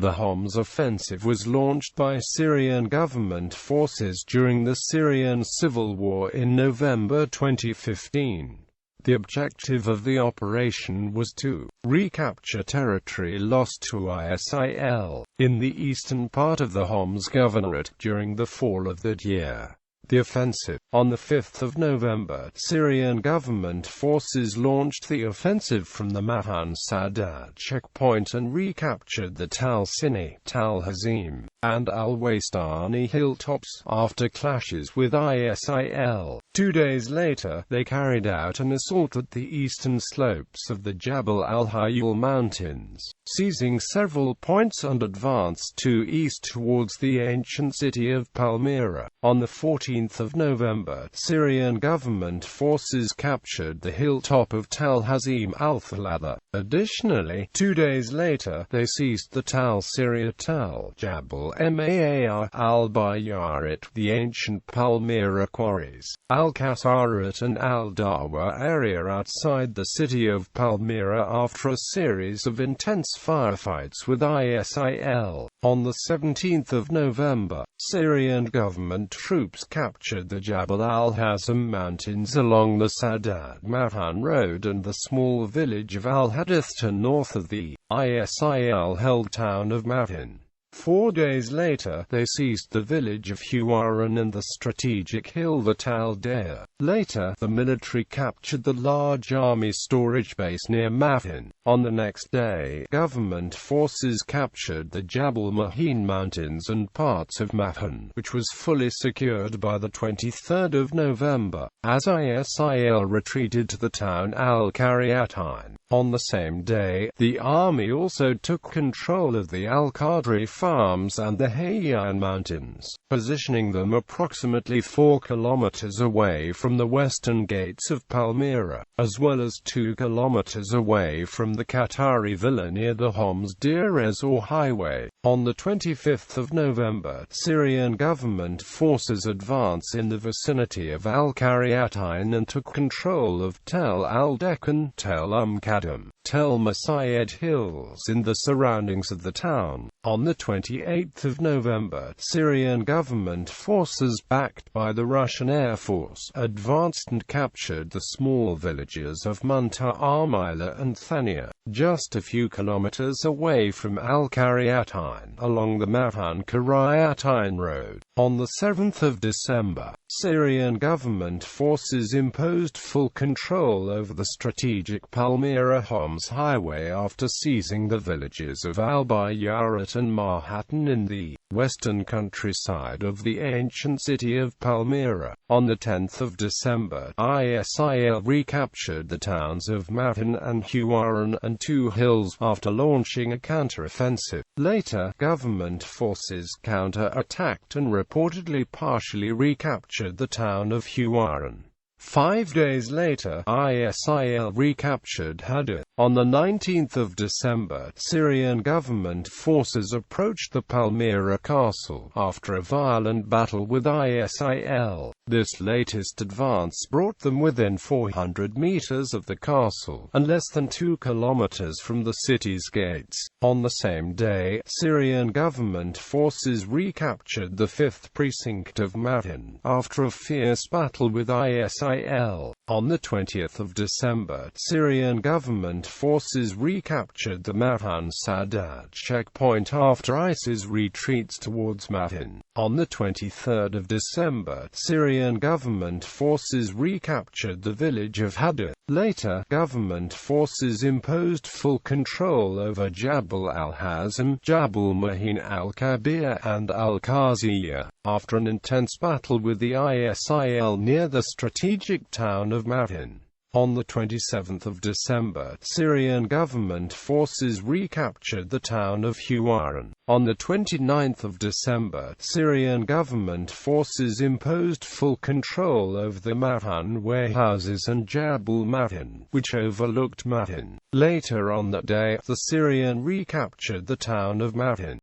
The Homs offensive was launched by Syrian government forces during the Syrian Civil War in November 2015. The objective of the operation was to recapture territory lost to ISIL in the eastern part of the Homs Governorate during the fall of that year. The offensive. On the 5th of November, Syrian government forces launched the offensive from the Matan Sadat checkpoint and recaptured the Tal Sinai, Tal Hazim, and Al-Wastani hilltops, after clashes with ISIL. 2 days later, they carried out an assault at the eastern slopes of the Jabal al-Hayul mountains, seizing several points and advanced to east towards the ancient city of Palmyra. On the 14th of November, Syrian government forces captured the hilltop of Tal Hazim al-Thalatha. Additionally, 2 days later, they seized the Tal Syria Tal Jabal Maar al-Bayarat, the ancient Palmyra quarries, Al-Kasarat and Al-Dawa area outside the city of Palmyra after a series of intense firefights with ISIL. On the 17th of November, Syrian government troops captured the Jabal al-Hazim mountains along the Sadat-Matan road and the small village of al-Hadith north of the ISIL-held town of Matan. 4 days later, they seized the village of Huwaran and the strategic hill Tal Deir. Later, the military captured the large army storage base near Matan. On the next day, government forces captured the Jabal Mahin mountains and parts of Matan, which was fully secured by the 23rd of November, as ISIL retreated to the town al-Qaryatain. On the same day, the army also took control of the Al-Qadri farms and the Hayyan mountains, positioning them approximately 4 kilometers away from the western gates of Palmyra, as well as 2 kilometers away from the Qatari villa near the Homs Deir Ezor highway. On the 25th of November, Syrian government forces advance in the vicinity of Al-Qaryatain and took control of Tel al-Dekkan, Tel Qadam, Tel Masayed hills in the surroundings of the town. On the 28th of November, Syrian government forces backed by the Russian Air Force advanced and captured the small villages of Munta Armila and Thania, just a few kilometers away from Al-Qaryatain, along the Matan-Qaryatain road. On the 7th of December, Syrian government forces imposed full control over the strategic Palmyra-Homs highway after seizing the villages of Al-Bayarat and Mahatan in the western countryside of the ancient city of Palmyra. On the 10th of December, ISIL recaptured the towns of Matan and Huwaran and 2 hills after launching a counter-offensive. Later, government forces counter-attacked and reportedly partially recaptured the town of Huwaran. 5 days later, ISIL recaptured Hadith. On the 19th of December, Syrian government forces approached the Palmyra castle after a violent battle with ISIL. This latest advance brought them within 400 meters of the castle, and less than 2 kilometers from the city's gates. On the same day, Syrian government forces recaptured the 5th precinct of Matan, after a fierce battle with ISIL. On the 20th of December, Syrian government forces recaptured the Matan Sadat checkpoint after ISIS retreats towards Matan. On the 23rd of December, Syrian government forces recaptured the village of Hadith. Later, government forces imposed full control over Jabal al-Hazim, Jabal Mahin al-Kabir and al-Qaziyah, after an intense battle with the ISIL near the strategic town of Matan. On the 27th of December, Syrian government forces recaptured the town of Huwaran. On the 29th of December, Syrian government forces imposed full control over the Matan warehouses and Jabal Matan, which overlooked Matan. Later on that day, the Syrian recaptured the town of Matan.